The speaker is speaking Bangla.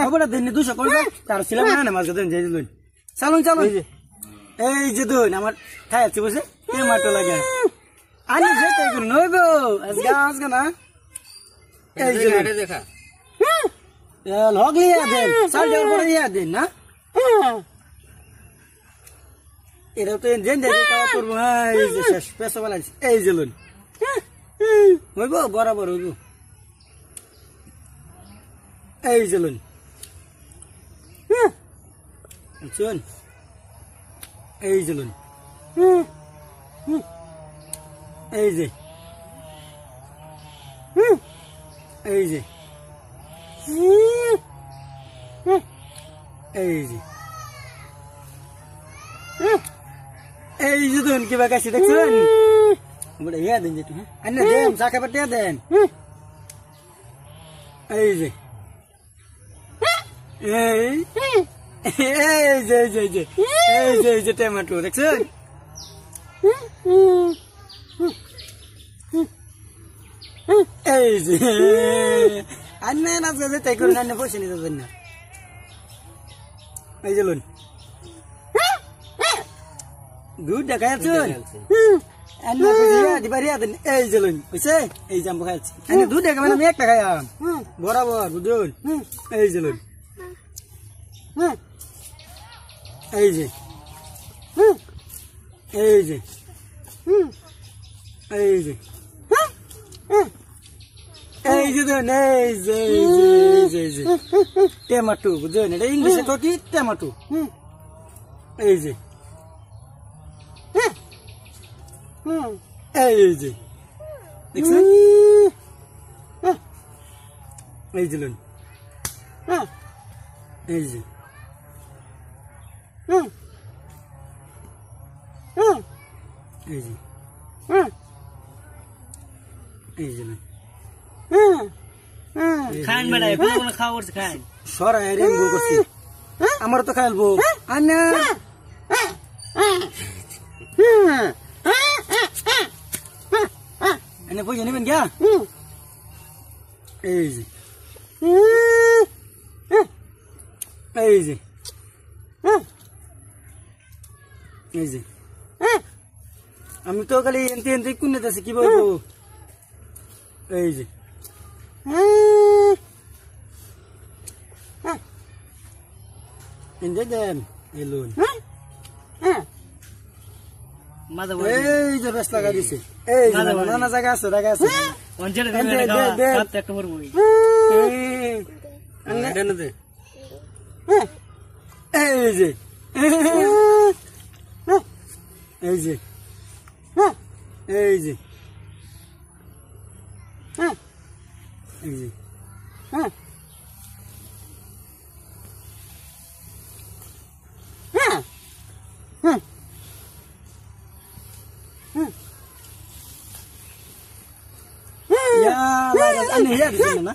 খবর দেন 200 করবে তার ছিলাম না মাছ দেন যাই দিন চালুন চালুন এই যে দুন আমার খাইছে বসে টমেটো লাগে আনি যেতে করুন নইবো আজকে না এই যে এটা দেখা লগলিয়া দেন সাল দেওয়ার পরে ইয়া দেন না এটা তো জেন দেখে কাজ করব এই যে শেষ পেছো বানাইছে এই যে লুন হইবো বরাবর হইবো এই যে লুন চুন এই যে লুন এই যে এই যে এই যে এই যে দুন কি বাকাছি দেখছেন বড় ইয়া দেন যেটা আন্না দেন সাকা পটে দেন এই যে এই এই যে এই যে এই যে এই যে টমেটো দেখছেন এই যে আন্না না যে তাই করুন আন্না পয়সা নিতে দেন না এই যে লুন দুধ দেখাচ্ছ আন্না বুঝিয়া দিবারিয়া দেন এই যে লুন বুঝছে এই জাম্বু খাচ্ছি আন্না দুধ দেখাবেন আমি একটা খাইয়াম বরাবর বুঝুন এই যে লুন এই যে এই যে এই যে এই যে দেন এই যে এই যে টমেটো বুঝুন এটা ইংলিশে তো কি টমেটো এই যে এই যে দেখছেন এই যে লুন এই যে এই যে এই যে খান বেড়াই কোন খাওয়ার খান সরাই রে বউ করছি আমার তো খাইলবো আন্না এনে পয়সা নেবেন গিয়া এই যে এই যে এই যে আমি তো খালি এনতে এনতে কোনে যাচ্ছি কি বলবো এই যে এনতে দেন এলুন এই যে বেশ লাগা দিছে এই যে নানা জায়গা আছে অঞ্চলে একটা মরবো এই যে এই যে এই যে এই যে ya, lah, aneh ya di sana.